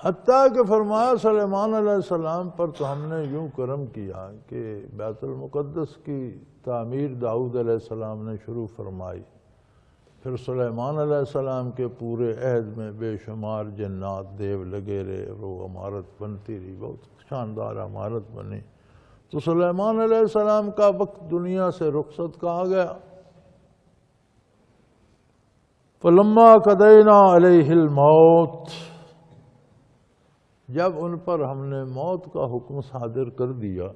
حتیٰ کہ فرمایا سلیمان علیہ السلام پر تو ہم نے یوں کرم کیا کہ بیت المقدس کی تعمیر داؤد علیہ السلام نے شروع فرمائی، پھر سلیمان علیہ السلام کے پورے عہد میں بے شمار جنات دیو لگے رہے، وہ عمارت بنتی رہی، بہت شاندار عمارت بنی۔ تو سلیمان علیہ السلام کا وقت دنیا سے رخصت کہا گیا۔ فَلَمَّا قَضَيْنَا عَلَيْهِ الْمَوْتِ، جب ان پر ہم نے موت کا حکم صادر کر دیا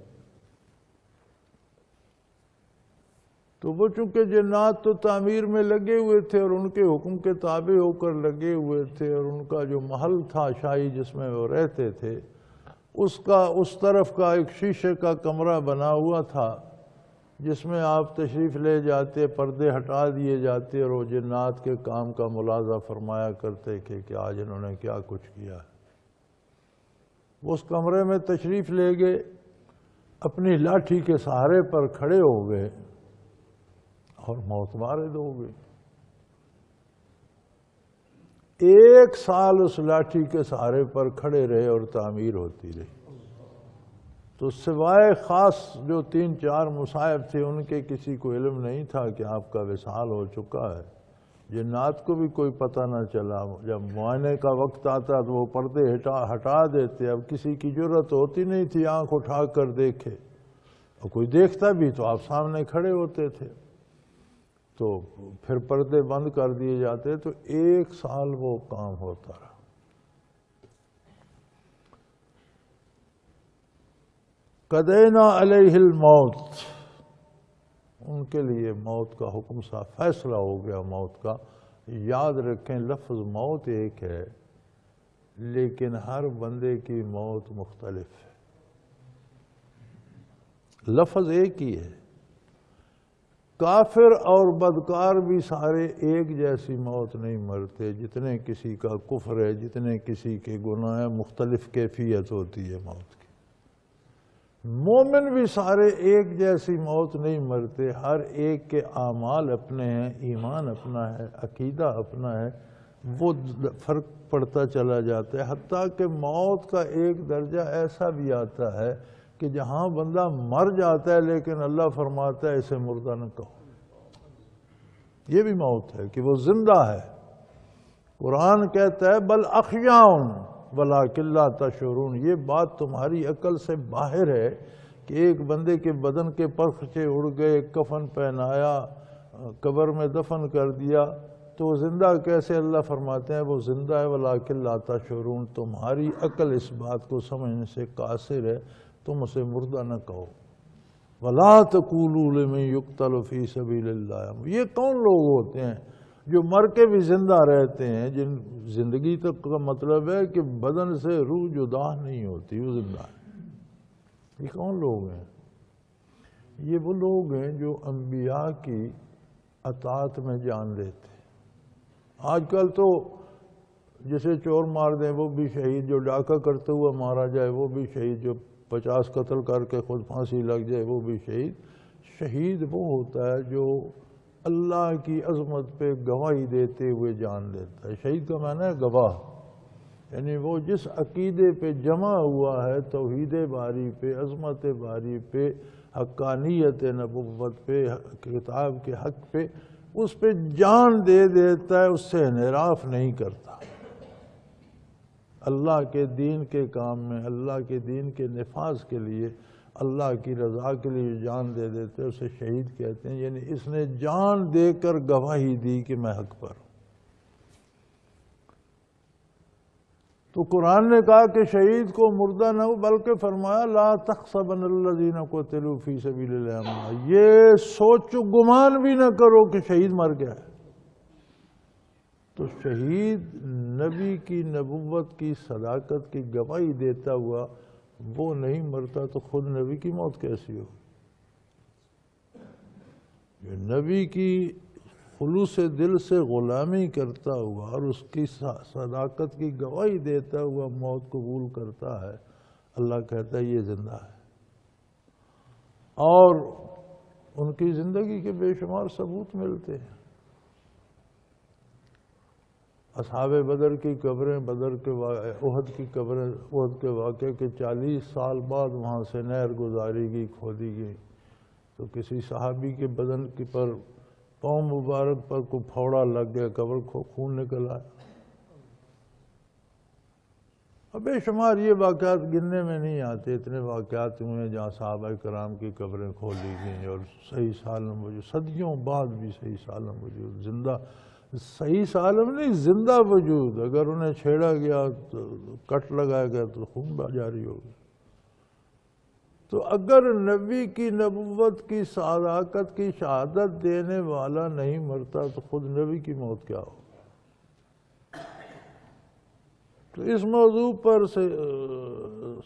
تو وہ چونکہ جنات تو تعمیر میں لگے ہوئے تھے اور ان کے حکم کے تابع ہو کر لگے ہوئے تھے، اور ان کا جو محل تھا شاہی جس میں وہ رہتے تھے اس طرف کا ایک شیشے کا کمرہ بنا ہوا تھا جس میں آپ تشریف لے جاتے، پردے ہٹا دیے جاتے اور وہ جنات کے کام کا ملاحظہ فرمایا کرتے کہ آج انہوں نے کیا کچھ کیا ہے۔ اس کمرے میں تشریف لے گئے، اپنی لاٹھی کے سہارے پر کھڑے ہو گئے اور موت وارد ہو گئی۔ 1 سال اس لاٹھی کے سہارے پر کھڑے رہے اور تعمیر ہوتی رہی۔ تو سوائے خاص جو 3-4 مصائب تھے ان کے کسی کو علم نہیں تھا کہ آپ کا وصال ہو چکا ہے۔ جنات کو بھی کوئی پتہ نہ چلا۔ جب معائنے کا وقت آتا تو وہ پردے ہٹا دیتے۔ اب کسی کی جرأت ہوتی نہیں تھی آنکھ اٹھا کر دیکھے، اور کوئی دیکھتا بھی تو آپ سامنے کھڑے ہوتے تھے، تو پھر پردے بند کر دیے جاتے۔ تو 1 سال وہ کام ہوتا رہا۔ قَضَيْنَا عَلَيْهِ الْمَوْتِ، ان کے لیے موت کا حکم سا فیصلہ ہو گیا موت کا۔ یاد رکھیں لفظ موت ایک ہے لیکن ہر بندے کی موت مختلف ہے۔ لفظ ایک ہی ہے، کافر اور بدکار بھی سارے ایک جیسی موت نہیں مرتے، جتنے کسی کا کفر ہے، جتنے کسی کے گناہ ہیں، مختلف کیفیت ہوتی ہے موت کی۔ مومن بھی سارے ایک جیسی موت نہیں مرتے، ہر ایک کے اعمال اپنے ہیں، ایمان اپنا ہے، عقیدہ اپنا ہے، وہ فرق پڑتا چلا جاتا ہے۔ حتیٰ کہ موت کا ایک درجہ ایسا بھی آتا ہے کہ جہاں بندہ مر جاتا ہے لیکن اللہ فرماتا ہے اسے مردہ نہ کہو۔ یہ بھی موت ہے کہ وہ زندہ ہے۔ قرآن کہتا ہے بل احیاء ولکن لا تشعرون، یہ بات تمہاری عقل سے باہر ہے کہ ایک بندے کے بدن کے پرخچے اڑ گئے، کفن پہنایا، قبر میں دفن کر دیا تو وہ زندہ کیسے؟ اللہ فرماتے ہیں وہ زندہ ہے ولکن لا تشعرون، تمہاری عقل اس بات کو سمجھنے سے قاصر ہے، تم اسے مردہ نہ کہو۔ وَلَا تَقُولُوا لِمَن يُقْتَلُ فِي سَبِيلِ اللَّهِ، یہ کون لوگ ہوتے ہیں جو مر کے بھی زندہ رہتے ہیں؟ جن زندگی تک کا مطلب ہے کہ بدن سے روح جدا نہیں ہوتی، وہ زندہ ہے۔ یہ کون لوگ ہیں؟ یہ وہ لوگ ہیں جو انبیاء کی اطاعت میں جان دیتے ہیں۔ آج کل تو جسے چور مار دیں وہ بھی شہید، جو ڈاکہ کرتے ہوئے مارا جائے وہ بھی شہید، جو 50 قتل کر کے خود پھانسی لگ جائے وہ بھی شہید۔ شہید وہ ہوتا ہے جو اللہ کی عظمت پہ گواہی دیتے ہوئے جان دیتا ہے۔ شہید کا معنی ہے گواہ، یعنی وہ جس عقیدے پہ جمع ہوا ہے، توحید باری پہ، عظمت باری پہ، حقانیت نبوت پہ، کتاب کے حق پہ، اس پہ جان دے دیتا ہے، اس سے انحراف نہیں کرتا۔ اللہ کے دین کے کام میں، اللہ کے دین کے نفاذ کے لیے، اللہ کی رضا کے لیے جان دے دیتے ہیں، اسے شہید کہتے ہیں۔ یعنی اس نے جان دے کر گواہی دی کہ میں حق پر ہوں۔ تو قرآن نے کہا کہ شہید کو مردہ نہ ہو، بلکہ فرمایا لا تحسبن الذین قتلوا فی سبیل اللہ اموات، یہ سوچ و گمان بھی نہ کرو کہ شہید مر گیا ہے۔ تو شہید نبی کی نبوت کی صداقت کی گواہی دیتا ہوا وہ نہیں مرتا تو خود نبی کی موت کیسی ہو؟ جو نبی کی خلوص دل سے غلامی کرتا ہوا اور اس کی صداقت کی گواہی دیتا ہوا موت قبول کرتا ہے، اللہ کہتا ہے یہ زندہ ہے۔ اور ان کی زندگی کے بے شمار ثبوت ملتے ہیں۔ اصحاب بدر کی قبریں، بدر کے احد کی قبریں، احد کے واقعے کے 40 سال بعد وہاں سے نہر گزاری گئی، کھودی گئی، تو کسی صحابی کے بدن کی پر پاؤں مبارک پر کوئی پھوڑا لگ گیا، قبر کو خون نکل آیا۔ اب بے شمار یہ واقعات گننے میں نہیں آتے، اتنے واقعات ہوئے ہیں جہاں صحابہ کرام کی قبریں کھولی گئیں اور صحیح سالم وجود، صدیوں بعد بھی صحیح سالم وجود، زندہ، صحیح سالم نہیں، زندہ وجود، اگر انہیں چھیڑا گیا تو کٹ لگایا گیا تو خون جاری ہو گیا۔ تو اگر نبی کی نبوت کی صداقت کی شہادت دینے والا نہیں مرتا تو خود نبی کی موت کیا ہو؟ تو اس موضوع پر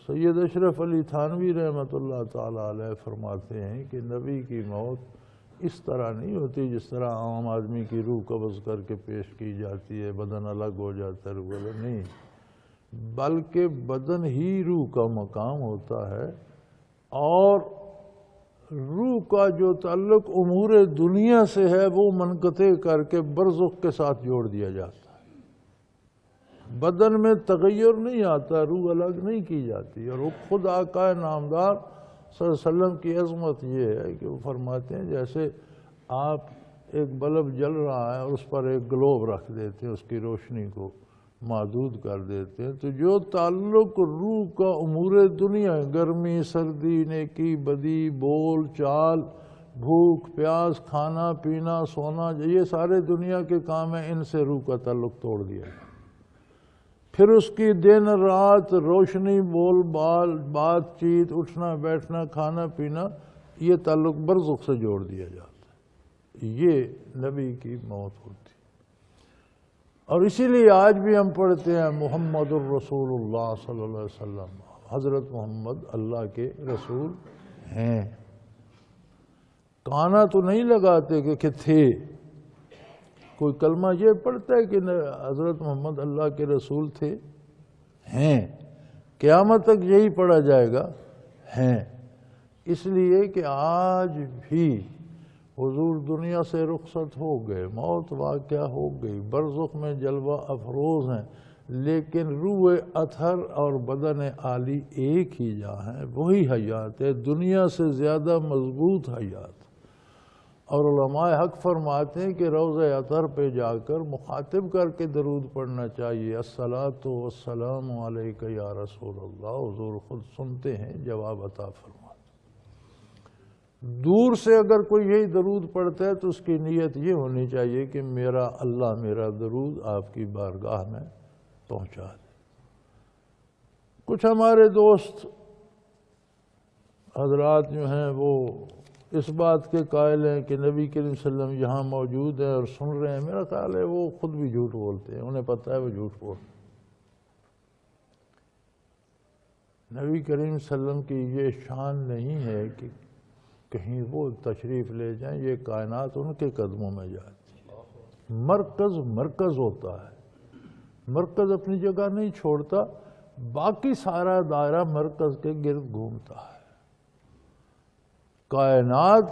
سید اشرف علی تھانوی رحمۃ اللہ تعالیٰ علیہ فرماتے ہیں کہ نبی کی موت اس طرح نہیں ہوتی جس طرح عام آدمی کی روح قبض کر کے پیش کی جاتی ہے، بدن الگ ہو جاتا ہے، روح الگ نہیں، بلکہ بدن ہی روح کا مقام ہوتا ہے، اور روح کا جو تعلق امور دنیا سے ہے وہ منقطع کر کے برزخ کے ساتھ جوڑ دیا جاتا ہے۔ بدن میں تغیر نہیں آتا، روح الگ نہیں کی جاتی، اور وہ خود آقا نامدار صلی اللہ علیہ وسلم کی عظمت یہ ہے کہ وہ فرماتے ہیں جیسے آپ ایک بلب جل رہا ہے اور اس پر ایک گلوب رکھ دیتے ہیں، اس کی روشنی کو محدود کر دیتے ہیں، تو جو تعلق روح کا امور دنیا، گرمی سردی، نیکی بدی، بول چال، بھوک پیاس، کھانا پینا، سونا، یہ سارے دنیا کے کام ہیں، ان سے روح کا تعلق توڑ دیا ہے۔ پھر اس کی دن رات روشنی، بول بال، بات چیت، اٹھنا بیٹھنا، کھانا پینا، یہ تعلق برزخ سے جوڑ دیا جاتا ہے۔ یہ نبی کی موت ہوتی ہے، اور اسی لیے آج بھی ہم پڑھتے ہیں محمد الرسول اللہ صلی اللہ علیہ وسلم، حضرت محمد اللہ کے رسول ہیں۔ کانا تو نہیں لگاتے کہ تھے، کوئی کلمہ یہ پڑھتا ہے کہ حضرت محمد اللہ کے رسول تھے، ہیں، قیامت تک یہی پڑھا جائے گا، ہیں، اس لیے کہ آج بھی حضور دنیا سے رخصت ہو گئے، موت واقعہ ہو گئی، برزخ میں جلوہ افروز ہیں، لیکن روح اطہر اور بدن عالی ایک ہی جا ہے، وہی حیات ہے، دنیا سے زیادہ مضبوط حیات۔ اور علماء حق فرماتے ہیں کہ روضہ اطہر پہ جا کر مخاطب کر کے درود پڑھنا چاہیے، الصلاۃ والسلام علیک یا رسول اللہ، حضور خود سنتے ہیں، جواب عطا فرماتے ہیں۔ دور سے اگر کوئی یہی درود پڑھتا ہے تو اس کی نیت یہ ہونی چاہیے کہ میرا اللہ میرا درود آپ کی بارگاہ میں پہنچا دے۔ کچھ ہمارے دوست حضرات جو ہیں وہ اس بات کے قائل ہیں کہ نبی کریم صلی اللہ علیہ وسلم یہاں موجود ہیں اور سن رہے ہیں، میرا خیال ہے وہ خود بھی جھوٹ بولتے ہیں، انہیں پتہ ہے وہ جھوٹ بولتے ہیں۔ نبی کریم صلی اللہ علیہ وسلم کی یہ شان نہیں ہے کہ کہیں وہ تشریف لے جائیں، یہ کائنات ان کے قدموں میں جاتی ہے۔ مرکز مرکز ہوتا ہے، مرکز اپنی جگہ نہیں چھوڑتا، باقی سارا دائرہ مرکز کے گرد گھومتا ہے۔ کائنات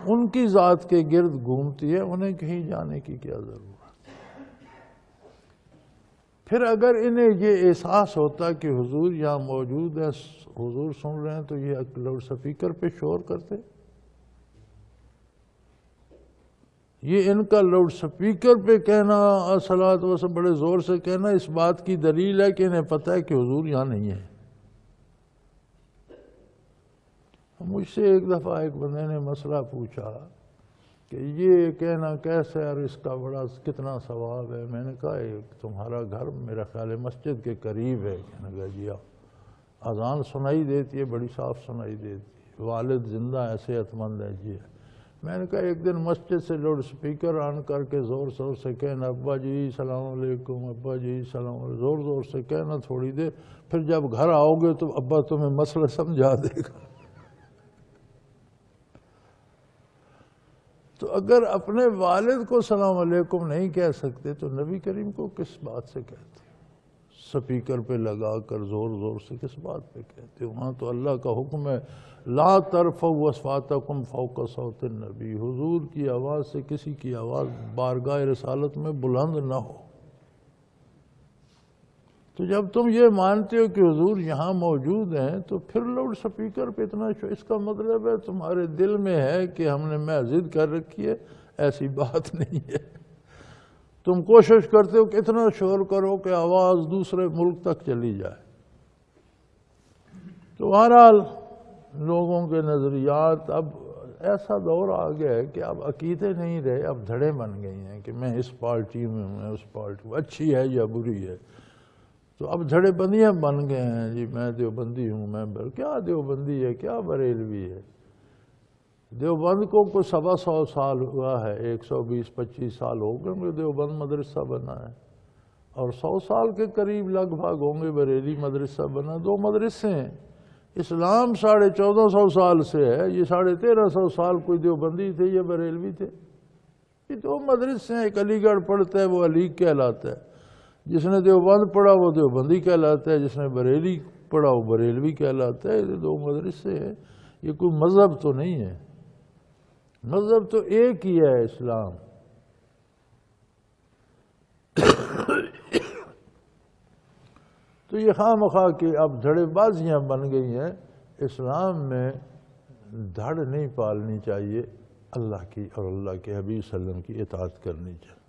ان کی ذات کے گرد گھومتی ہے، انہیں کہیں جانے کی کیا ضرورت۔ پھر اگر انہیں یہ احساس ہوتا کہ حضور یہاں موجود ہے، حضور سن رہے ہیں، تو یہ لاؤڈ سپیکر پہ شور کرتے۔ یہ ان کا لاؤڈ سپیکر پہ کہنا، الصلاۃ والسلام بڑے زور سے کہنا، اس بات کی دلیل ہے کہ انہیں پتہ ہے کہ حضور یہاں نہیں ہے۔ مجھ سے ایک دفعہ ایک بندے نے مسئلہ پوچھا کہ یہ کہنا کیسے ہے اور اس کا بڑا کتنا ثواب ہے۔ میں نے کہا تمہارا گھر میرا خیال ہے مسجد کے قریب ہے۔ کہنے لگا جی اذان سنائی دیتی ہے، بڑی صاف سنائی دیتی ہے، والد زندہ ہے، صحت مند ہے جی۔ میں نے کہا ایک دن مسجد سے لاؤڈ سپیکر آن کر کے زور زور سے کہنا ابا جی سلام علیکم، ابا جی سلام علیکم، زور زور سے کہنا تھوڑی دیر، پھر جب گھر آؤ گے تو ابا تمہیں مسئلہ سمجھا دے گا۔ تو اگر اپنے والد کو سلام علیکم نہیں کہہ سکتے تو نبی کریم کو کس بات سے کہتے؟ سپیکر پہ لگا کر زور زور سے کس بات پہ کہتے؟ وہاں تو اللہ کا حکم ہے لا ترفعوا اصواتکم فوق صوت النبی، حضور کی آواز سے کسی کی آواز بارگاہ رسالت میں بلند نہ ہو۔ تو جب تم یہ مانتے ہو کہ حضور یہاں موجود ہیں تو پھر لاؤڈ سپیکر پہ اتنا اس کا مطلب ہے تمہارے دل میں ہے کہ ہم نے ضد کر رکھی ہے. ایسی بات نہیں ہے. تم کوشش کرتے ہو کہ اتنا شور کرو کہ آواز دوسرے ملک تک چلی جائے. تو بہرحال لوگوں کے نظریات اب ایسا دور آ گیا ہے کہ اب عقیدے نہیں رہے، اب دھڑے بن گئی ہیں کہ میں اس پارٹی میں ہوں، میں اس پارٹی میں، اچھی ہے یا بری ہے. تو اب دھڑے بندیاں بن گئے ہیں. جی میں دیوبندی ہوں، میں کیا دیوبندی ہے، کیا بریلوی ہے. دیوبند کو کوئی 125 سال ہوا ہے، 120-25 سال ہو گئے دیوبند مدرسہ بنا ہے، اور 100 سال کے قریب لگ بھگ ہوں گے بریلی مدرسہ بنا. 2 مدرسے ہیں. اسلام 1450 سال سے ہے، یہ 1350 سال کوئی دیوبندی تھے یا بریلوی تھے. یہ 2 مدرسے ہیں. ایک علی گڑھ پڑھتا ہے وہ علی کہلاتا ہے، جس نے دیوبند پڑھا وہ دیوبندی کہلاتا ہے، جس نے بریلی پڑھا وہ بریلوی کہلاتا ہے. یہ 2 مدرسے ہیں. یہ کوئی مذہب تو نہیں ہے. مذہب تو ایک ہی ہے، اسلام. تو یہ خواہ مخواہ کہ اب دھڑے بازیاں بن گئی ہیں. اسلام میں دھڑ نہیں پالنی چاہیے، اللہ کی اور اللہ کے حبیب صلی اللہ علیہ وسلم کی اطاعت کرنی چاہیے.